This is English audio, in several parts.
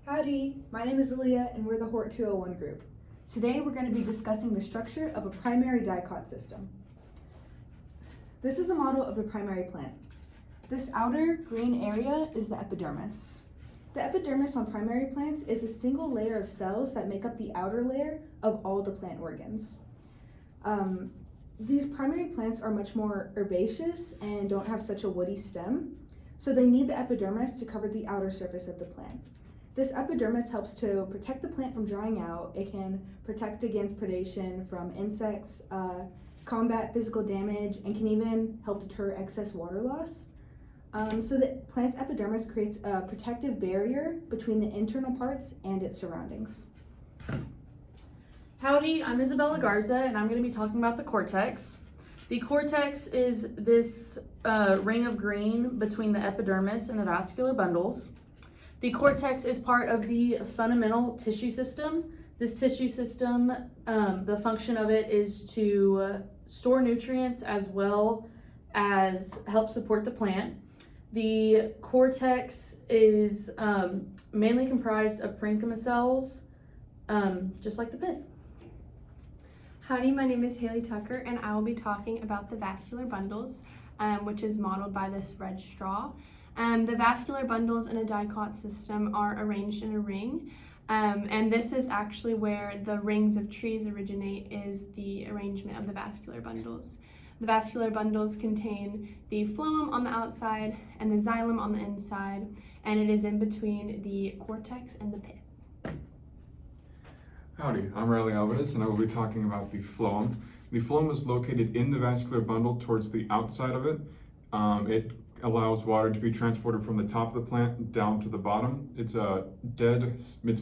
Howdy, my name is Aliyah and we're the Hort201 group. Today we're going to be discussing the structure of a primary dicot system. This is a model of the primary plant. This outer green area is the epidermis. The epidermis on primary plants is a single layer of cells that make up the outer layer of all the plant organs. These primary plants are much more herbaceous and don't have such a woody stem, so they need the epidermis to cover the outer surface of the plant. This epidermis helps to protect the plant from drying out. It can protect against predation from insects, combat physical damage, and can even help deter excess water loss. So the plant's epidermis creates a protective barrier between the internal parts and its surroundings. Howdy, I'm Isabella Garza, and I'm going to be talking about the cortex. The cortex is this ring of green between the epidermis and the vascular bundles. The cortex is part of the fundamental tissue system. This tissue system, the function of it is to store nutrients as well as help support the plant. The cortex is mainly comprised of parenchyma cells, just like the pith. Howdy, my name is Hailey Tucker, and I will be talking about the vascular bundles, which is modeled by this red straw. The vascular bundles in a dicot system are arranged in a ring, and this is actually where the rings of trees originate, is the arrangement of the vascular bundles. The vascular bundles contain the phloem on the outside and the xylem on the inside, and it is in between the cortex and the pith. Howdy, I'm Alvarez, and I will be talking about the phloem. The phloem is located in the vascular bundle towards the outside of it. It allows water to be transported from the top of the plant down to the bottom. It's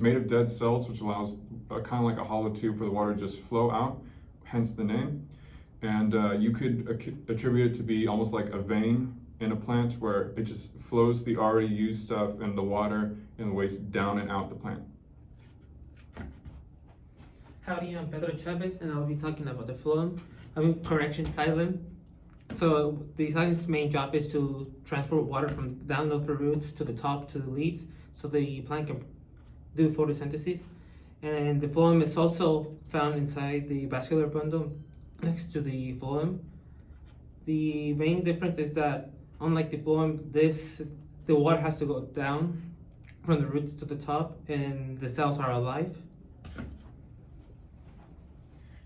made of dead cells, which allows kind of like a hollow tube for the water to just flow out, hence the name. And you could attribute it to be almost like a vein in a plant where it just flows the already used stuff and the water and the waste down and out the plant. Howdy, I'm Pedro Chavez, and I'll be talking about the phloem. Xylem. So the xylem's main job is to transport water from down of the roots to the top to the leaves, so the plant can do photosynthesis. And the phloem is also found inside the vascular bundle next to the phloem. The main difference is that, unlike the phloem, the water has to go down from the roots to the top, and the cells are alive.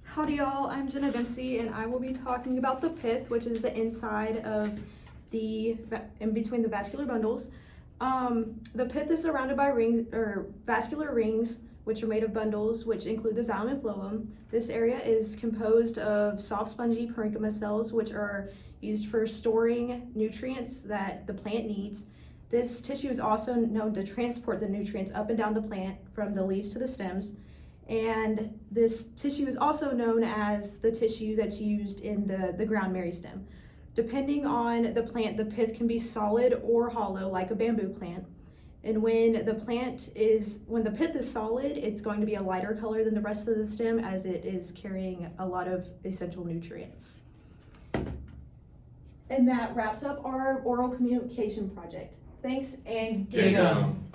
Howdy y'all, I'm Jenna Dempsey, and I will be talking about the pith, which is the inside of in between the vascular bundles. The pith is surrounded by rings, or vascular rings, which are made of bundles, which include the xylem and phloem. This area is composed of soft spongy parenchyma cells, which are used for storing nutrients that the plant needs. This tissue is also known to transport the nutrients up and down the plant from the leaves to the stems. And this tissue is also known as the tissue that's used in the ground meristem. Depending on the plant, the pith can be solid or hollow, like a bamboo plant. And when the pith is solid, it's going to be a lighter color than the rest of the stem, as it is carrying a lot of essential nutrients. And that wraps up our oral communication project. Thanks, and Get 'em.